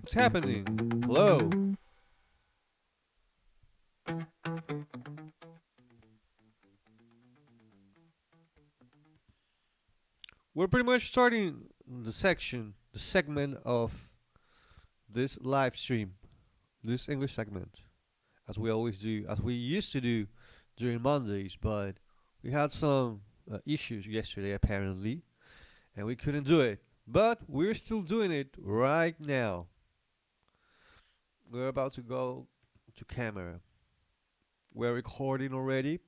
What's happening? Hello. We're pretty much starting the segment of this live stream, this English segment, as we always do, as we used to do during Mondays, but we had some issues yesterday apparently, and we couldn't do it. But we're still doing it right now. We're about to go to camera. We're recording already,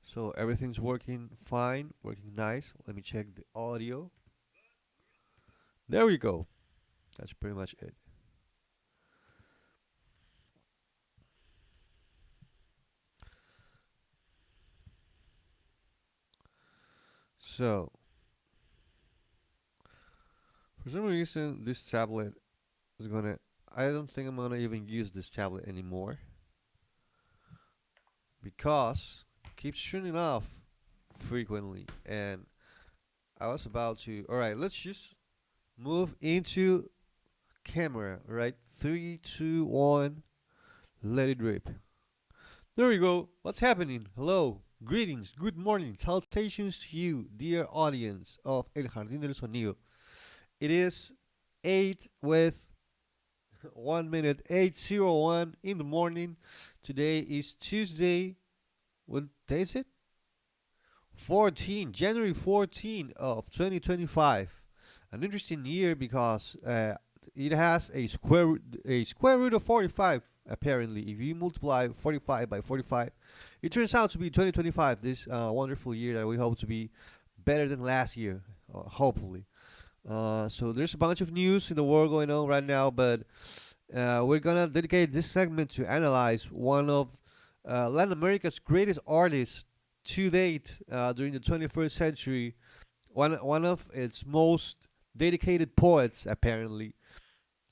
so everything's working fine, working nice. Let me check the audio. There we go. That's pretty much it. So, for some reason, this tablet is gonna. I don't think I'm gonna even use this tablet anymore because it keeps turning off frequently. And I was about to. Alright, let's just move into camera, right? Three, two, one, let it rip. There we go. What's happening? Hello. Greetings. Good morning. Salutations to you, dear audience of El Jardin del Sonido. It is 8 with 1 minute 8:01 in the morning. Today is Tuesday. What day is it? January 14 of 2025. An interesting year because it has a square root of 45 apparently. If you multiply 45 by 45, it turns out to be 2025, this wonderful year that we hope to be better than last year, hopefully. So there's a bunch of news in the world going on right now, but we're gonna dedicate this segment to analyze one of Latin America's greatest artists to date during the 21st century. One of its most dedicated poets, apparently.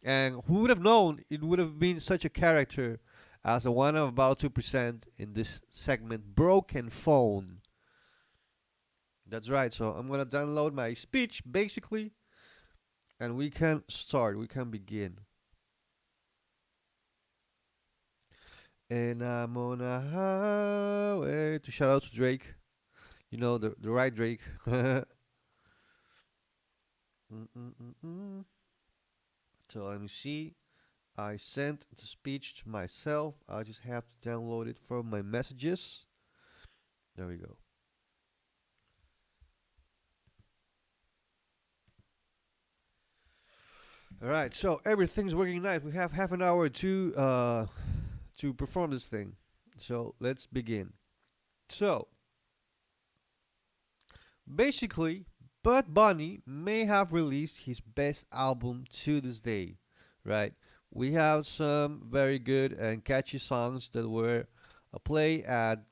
And who would have known it would have been such a character as the one I'm about to present in this segment, Broken Phone. That's right. So I'm gonna download my speech basically, and we can start. We can begin. And I'm on a highway to shout out to Drake. You know the right Drake. Mm-mm-mm-mm. So let me see. I sent the speech to myself. I just have to download it from my messages. There we go. All right. So everything's working nice. We have half an hour to perform this thing. So let's begin. So basically, Bud Bunny may have released his best album to this day, right? We have some very good and catchy songs that were played at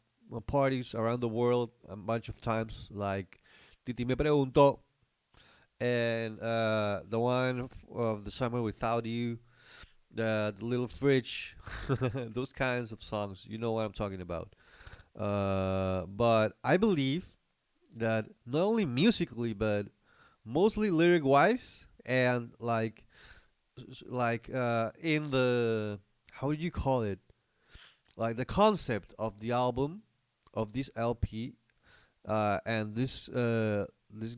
parties around the world a bunch of times, like Titi Me Pregunto and the one of the summer without you, the little fridge, those kinds of songs. You know what I'm talking about. But I believe that not only musically but mostly lyric wise and in the, how do you call it, like the concept of the album, of this LP, and this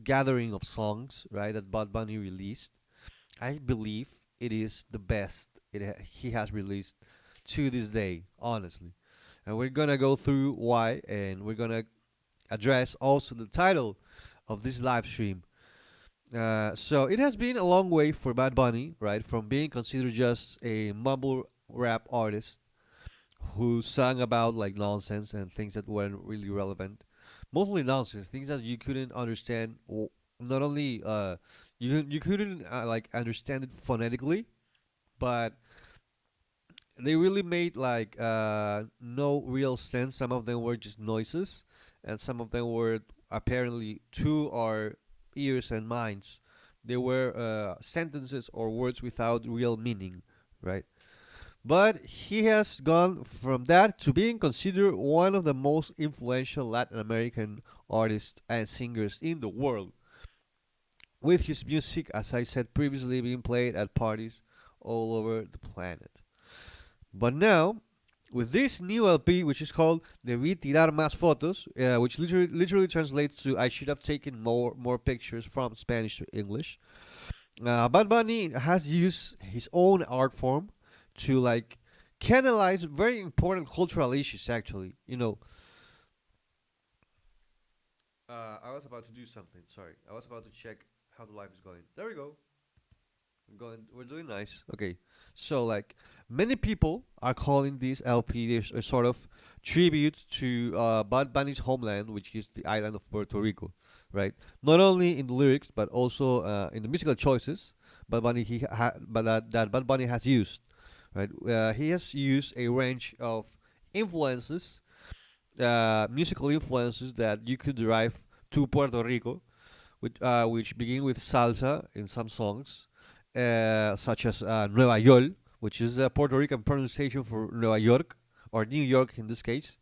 gathering of songs, right, that Bad Bunny released. I believe it is the best he has released to this day, honestly. And we're gonna go through why, and we're gonna address also the title of this live stream. So it has been a long way for Bad Bunny, right? From being considered just a mumble rap artist who sang about like nonsense and things that weren't really relevant, mostly nonsense, things that you couldn't understand. Not only you couldn't like understand it phonetically, but they really made like no real sense. Some of them were just noises, and some of them were apparently to our ears and minds. They were sentences or words without real meaning, right? But he has gone from that to being considered one of the most influential Latin American artists and singers in the world, with his music, as I said previously, being played at parties all over the planet. But now, with this new LP, which is called Debí tirar más fotos, which literally translates to I should have taken more pictures from Spanish to English. Bad Bunny has used his own art form to like canalize very important cultural issues. Actually, I was about to do something. Sorry, I was about to check how the live is going. There we go. We're doing nice. Okay, so like many people are calling this LP a sort of tribute to Bad Bunny's homeland, which is the island of Puerto Rico, right? Not only in the lyrics but also in the musical choices. That Bad Bunny has used, right? He has used a range of influences, musical influences that you could derive to Puerto Rico, which begin with salsa in some songs, such as Nueva York, which is a Puerto Rican pronunciation for Nueva York or New York in this case.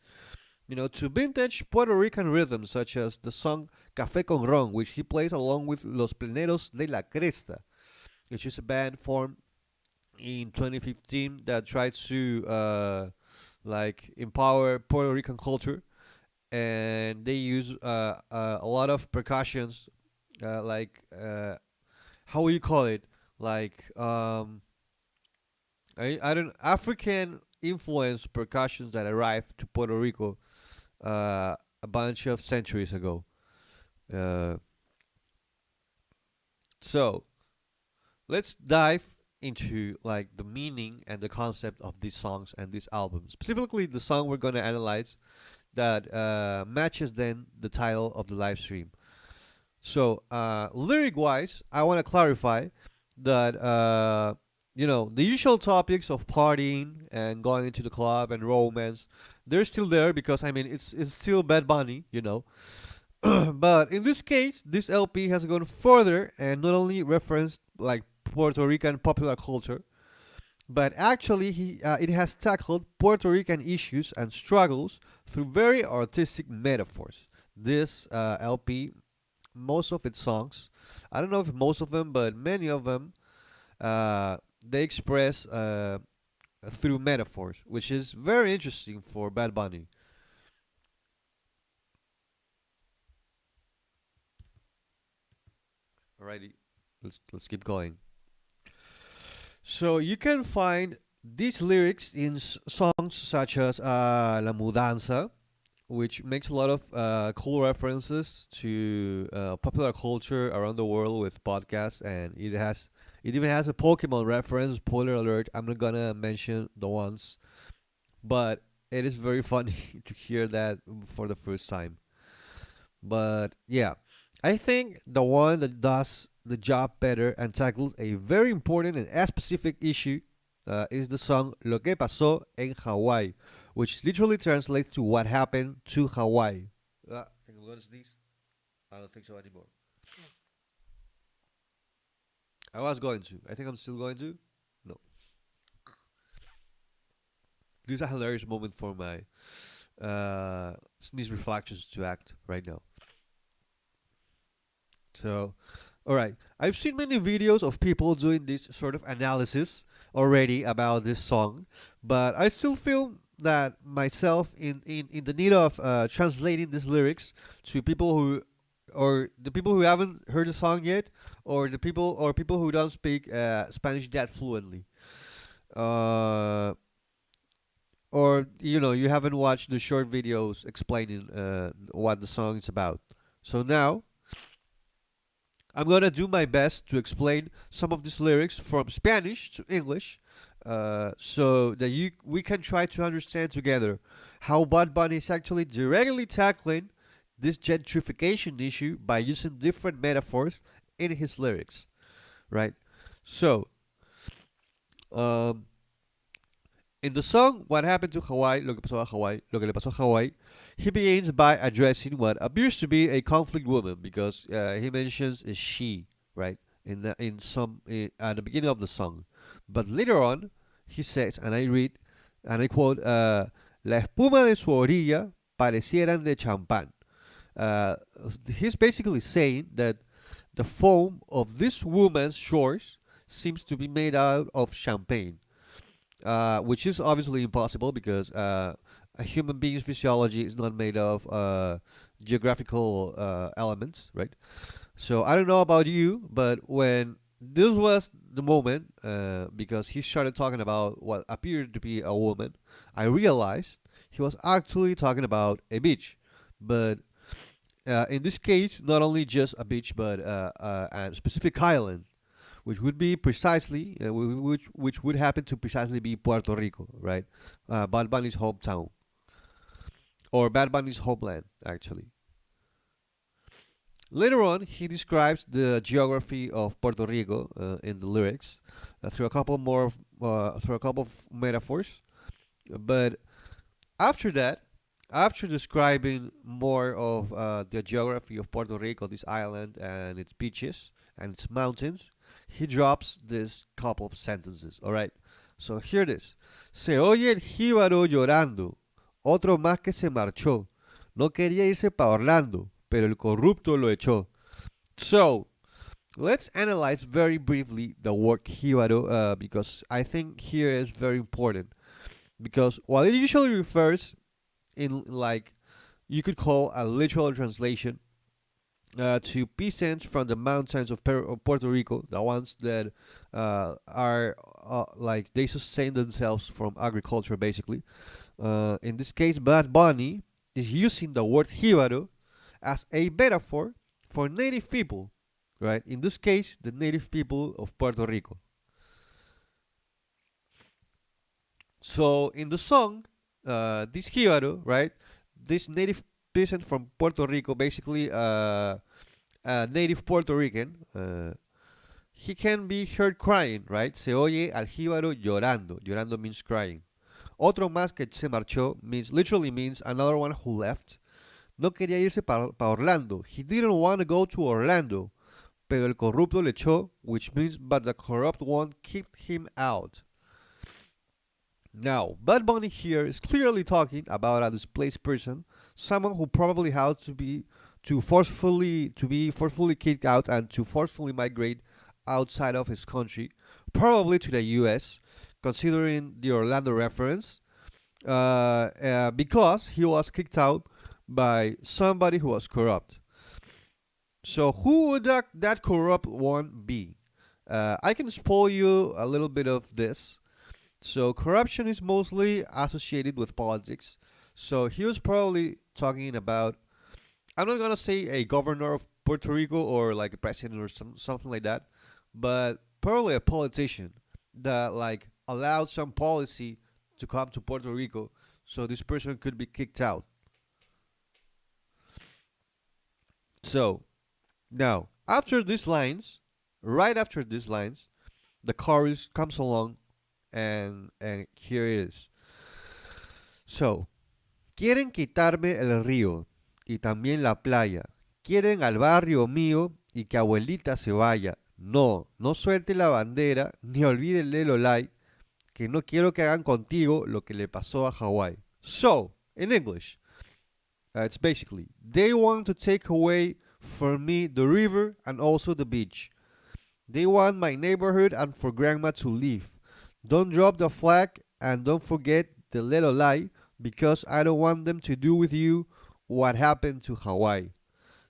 To vintage Puerto Rican rhythms such as the song Café con Ron, which he plays along with Los Pleneros de la Cresta, which is a band formed in 2015 that tried to like empower Puerto Rican culture, and they use a lot of percussions, like how will you call it? Like I don't African influenced percussions that arrived to Puerto Rico a bunch of centuries ago. Uh, so let's dive into like the meaning and the concept of these songs and this album. Specifically, the song we're gonna analyze that matches then the title of the live stream. So, lyric wise, I want to clarify that the usual topics of partying and going into the club and romance, they're still there because I mean it's still Bad Bunny. But in this case, this LP has gone further and not only referenced like Puerto Rican popular culture, but actually it has tackled Puerto Rican issues and struggles through very artistic metaphors. This LP, most of its songs, I don't know if most of them, but many of them, they express through metaphors, which is very interesting for Bad Bunny. Alrighty, let's keep going. So you can find these lyrics in songs such as La Mudanza, which makes a lot of cool references to popular culture around the world with podcasts, and it even has a Pokemon reference. Spoiler alert! I'm not gonna mention the ones, but it is very funny to hear that for the first time. But yeah, I think the one that does the job better and tackles a very important and a specific issue is the song Lo que pasó en Hawaii, which literally translates to what happened to Hawaii. I think I'm going to sneeze. I don't think so anymore. I was going to. I think I'm still going to. No. This is a hilarious moment for my sneeze reflections to act right now. So, alright. I've seen many videos of people doing this sort of analysis already about this song, but I still feel that myself in the need of translating these lyrics to people who or the people who haven't heard the song yet, or people who don't speak Spanish that fluently, uh, or you haven't watched the short videos explaining what the song is about. So now I'm gonna do my best to explain some of these lyrics from Spanish to English, so that we can try to understand together how Bad Bunny is actually directly tackling this gentrification issue by using different metaphors in his lyrics, right? So, um, in the song "What Happened to Hawaii," lo que pasó a Hawaii, lo que le pasó a Hawaii, he begins by addressing what appears to be a conflict woman because he mentions a she, right? At the beginning of the song, but later on he says, and I read, and I quote, "La espuma de su orilla parecieran de champán." Uh, he's basically saying that the foam of this woman's shores seems to be made out of champagne, which is obviously impossible because a human being's physiology is not made of geographical elements, right? So I don't know about you, but when this was the moment, because he started talking about what appeared to be a woman, I realized he was actually talking about a beach. But in this case, not only just a beach, but a specific island, which would be precisely, which would happen to precisely be Puerto Rico, right? Bad Bunny's hometown, or Bad Bunny's homeland, actually. Later on, he describes the geography of Puerto Rico in the lyrics through a couple of metaphors. But after that, after describing more of the geography of Puerto Rico, this island and its beaches and its mountains, he drops this couple of sentences. All right. So here it is. Se oye el jíbaro llorando, otro más que se marchó. No quería irse para Orlando, pero el corrupto lo echó. So, let's analyze very briefly the word jíbaro because I think here is very important. Because while it usually refers in like you could call a literal translation to peasants from the mountains of Puerto Rico, the ones that are like they sustain themselves from agriculture basically. In this case, Bad Bunny is using the word jíbaro as a metaphor for native people, right? In this case, the native people of Puerto Rico. So in the song, this jíbaro, right? This native peasant from Puerto Rico, basically a native Puerto Rican, he can be heard crying, right? Se oye al jíbaro llorando. Llorando means crying. Otro más que se marchó means literally means another one who left. No quería irse para Orlando. He didn't want to go to Orlando. Pero el corrupto le echó, which means but the corrupt one kicked him out. Now, Bad Bunny here is clearly talking about a displaced person, someone who probably had to be forcefully kicked out and to forcefully migrate outside of his country, probably to the U.S. Considering the Orlando reference, because he was kicked out by somebody who was corrupt. So who would that corrupt one be? I can spoil you a little bit of this. So corruption is mostly associated with politics. So he was probably talking about, I'm not gonna say a governor of Puerto Rico or like a president or something like that, but probably a politician that like allowed some policy to come to Puerto Rico, so this person could be kicked out. So now after these lines, right after these lines, the chorus comes along, and here it is. So, quieren quitarme el río y también la playa. Quieren al barrio mío y que abuelita se vaya. No, no suelte la bandera ni olvide el Lelolai, que no quiero que hagan contigo lo que le pasó a Hawái. So, in English, it's basically, they want to take away from me the river and also the beach. They want my neighborhood and for grandma to leave. Don't drop the flag and don't forget the little lie because I don't want them to do with you what happened to Hawaii.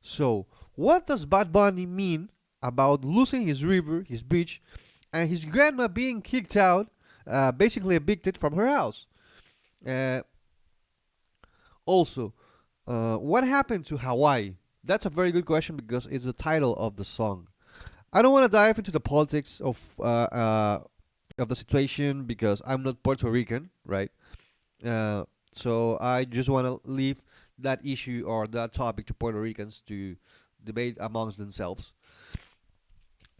So, what does Bad Bunny mean about losing his river, his beach, and his grandma being kicked out, basically evicted from her house? Uh, Also, what happened to Hawaii? That's a very good question because it's the title of the song. I don't want to dive into the politics of the situation because I'm not Puerto Rican, right? So I just want to leave that issue or that topic to Puerto Ricans to debate amongst themselves.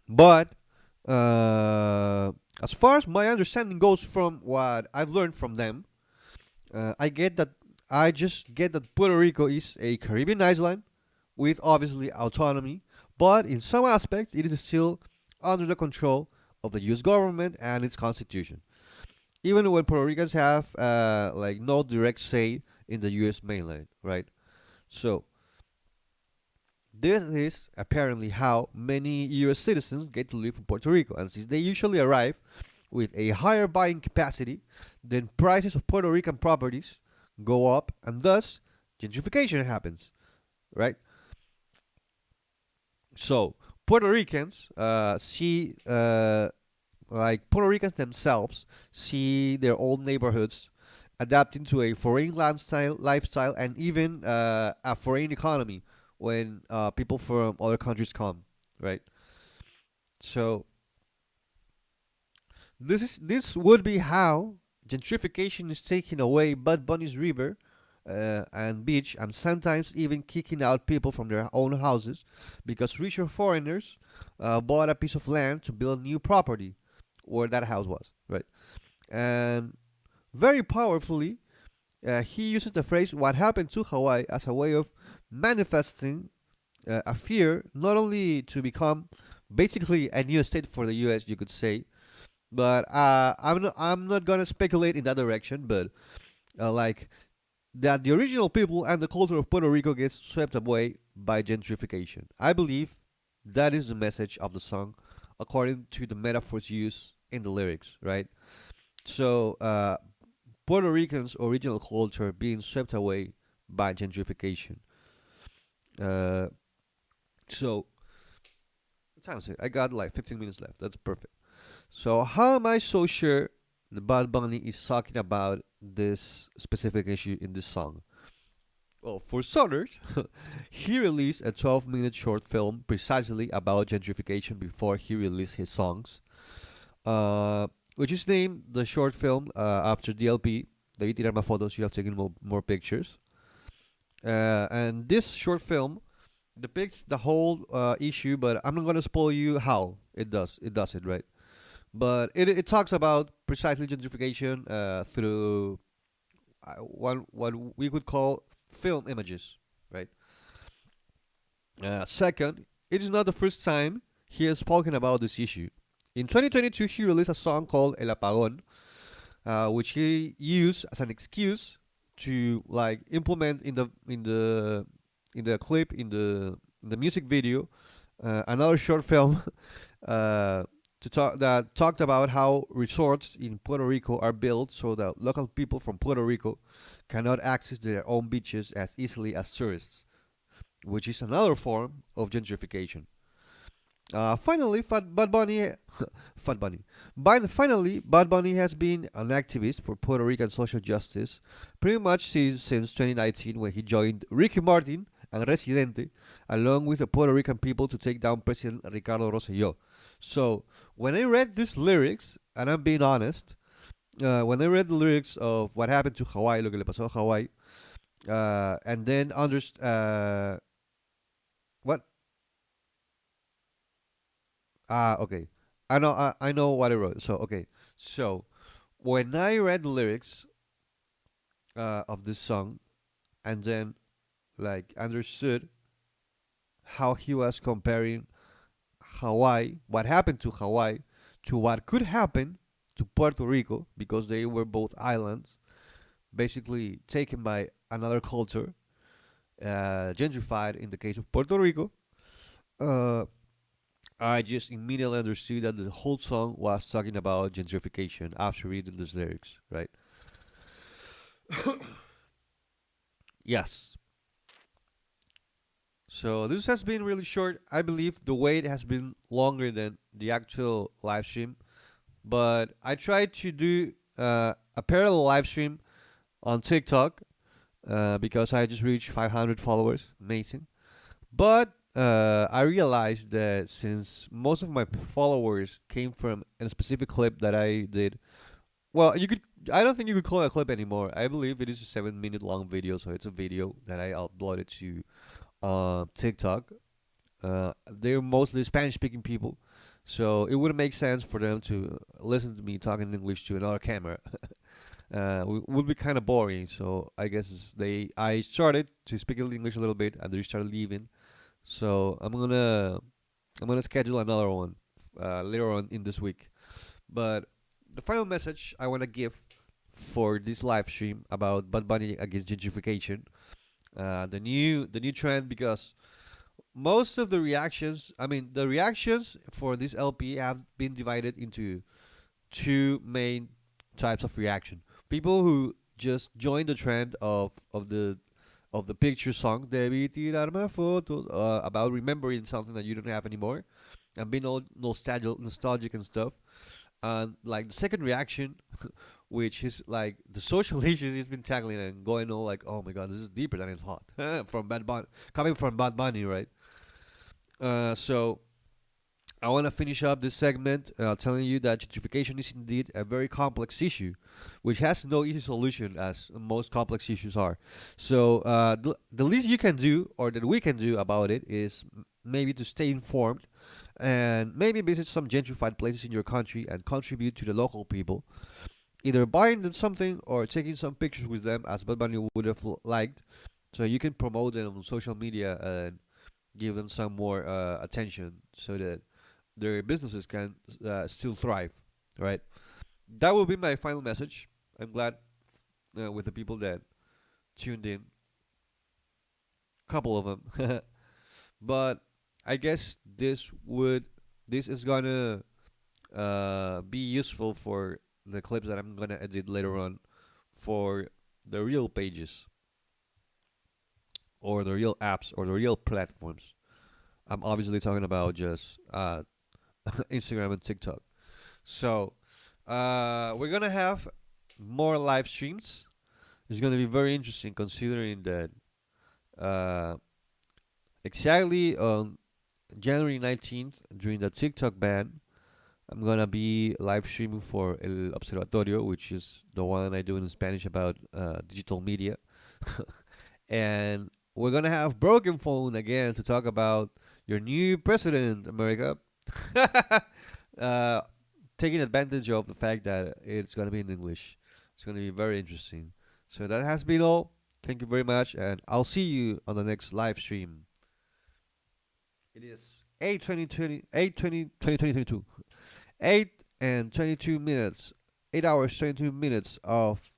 But as far as my understanding goes from what I've learned from them, I get that I just get that Puerto Rico is a Caribbean island with obviously autonomy, but in some aspects it is still under the control of the U.S. government and its constitution. Even when Puerto Ricans have like no direct say in the U.S. mainland, right? So This is apparently how many US citizens get to live in Puerto Rico, and since they usually arrive with a higher buying capacity, then prices of Puerto Rican properties go up, and thus gentrification happens, right? So Puerto Ricans see like Puerto Ricans themselves see their old neighborhoods adapting to a foreign lifestyle, and even a foreign economy when people from other countries come, right? So this would be how gentrification is taking away Bud Bunny's river and beach, and sometimes even kicking out people from their own houses because richer foreigners bought a piece of land to build new property where that house was, right? And very powerfully, he uses the phrase "what happened to Hawaii" as a way of manifesting a fear not only to become basically a new state for the U.S., you could say, but I'm not gonna speculate in that direction, but like that the original people and the culture of Puerto Rico gets swept away by gentrification. I believe that is the message of the song, according to the metaphors used in the lyrics, right? So, Puerto Rican's original culture being swept away by gentrification. Uh, so, what time is it? I got like 15 minutes left. That's perfect. So, how am I so sure the Bad Bunny is talking about this specific issue in this song? Well, for starters, he released a 12-minute short film precisely about gentrification before he released his songs, uh, which is named the short film after the LP. Debí tirar más fotos, you have taken more pictures. And this short film depicts the whole issue, but I'm not going to spoil you how it does. It does it, right? But it talks about precisely gentrification through what we could call film images, right? Second, it is not the first time he has spoken about this issue. In 2022, he released a song called El Apagón, which he used as an excuse to like implement in the clip in the music video another short film that talked about how resorts in Puerto Rico are built so that local people from Puerto Rico cannot access their own beaches as easily as tourists, which is another form of gentrification. Finally, Bad Bunny, Fat Bunny. Finally, Bad Bunny has been an activist for Puerto Rican social justice pretty much since 2019 when he joined Ricky Martin and Residente along with the Puerto Rican people to take down President Ricardo Rosselló. So, when I read these lyrics, and I'm being honest, when I read the lyrics of what happened to Hawaii, lo que le pasó a Hawaii, and then understand what okay. I know what I wrote. So okay. So when I read the lyrics of this song and then like understood how he was comparing Hawaii, what happened to Hawaii, to what could happen to Puerto Rico because they were both islands, basically taken by another culture, gentrified in the case of Puerto Rico. Uh, I just immediately understood that the whole song was talking about gentrification after reading these lyrics, right? Yes. So this has been really short. I believe the wait has been longer than the actual live stream, but I tried to do a parallel live stream on TikTok because I just reached 500 followers. Amazing. But I realized that since most of my followers came from a specific clip that I did, well, you could. I don't think you could call it a clip anymore. I believe it is a 7 minute long video, so it's a video that I uploaded to TikTok. They're mostly Spanish speaking people, so it wouldn't make sense for them to listen to me talking English to another camera. Would be kind of boring. So I guess I started to speak English a little bit, and they started leaving. So I'm gonna schedule another one later on in this week. But the final message I wanna give for this live stream about Bad Bunny against gentrification, the new trend, because most of the reactions, I mean, the reactions for this LP have been divided into two main types of reaction. People who just join the trend of the picture song, Debí tirar más fotos, about remembering something that you don't have anymore, and being all nostalgic and stuff. And like the second reaction, which is like the social issues he's been tackling and going all like, oh my god, this is deeper than I thought. From Bad Bunny, coming from Bad Bunny, right? So I want to finish up this segment telling you that gentrification is indeed a very complex issue, which has no easy solution as most complex issues are. So the least you can do, or that we can do about it, is maybe to stay informed and maybe visit some gentrified places in your country and contribute to the local people, either buying them something or taking some pictures with them, as Bad Bunny would have liked. So you can promote them on social media and give them some more attention so that their businesses can still thrive, right? That will be my final message. I'm glad with the people that tuned in, couple of them, but I guess this is gonna be useful for the clips that I'm gonna edit later on for the real pages or the real apps or the real platforms. I'm obviously talking about just Instagram and TikTok. So we're gonna have more live streams. It's gonna be very interesting considering that uh, exactly on January 19th during the TikTok ban, I'm gonna be live streaming for El Observatorio, which is the one I do in Spanish about digital media, and we're gonna have Broken Phone again to talk about your new president, America. uh, Taking advantage of the fact that it's gonna be in English. It's gonna be very interesting. So that has been all. Thank you very much, and I'll see you on the next live stream. It is 8 and 22 minutes, 8 hours 22 minutes of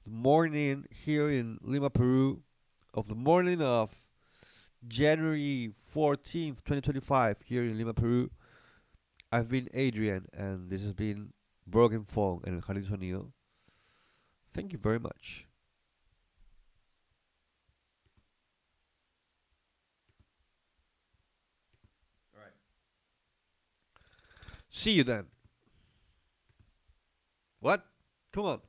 the morning here in Lima, Peru, of the morning of January 14th, 2025 here in Lima, Peru. I've been Adrian, and this has been Broken Phone and Jardin Sonido. Thank you very much. All right. See you then. What? Come on.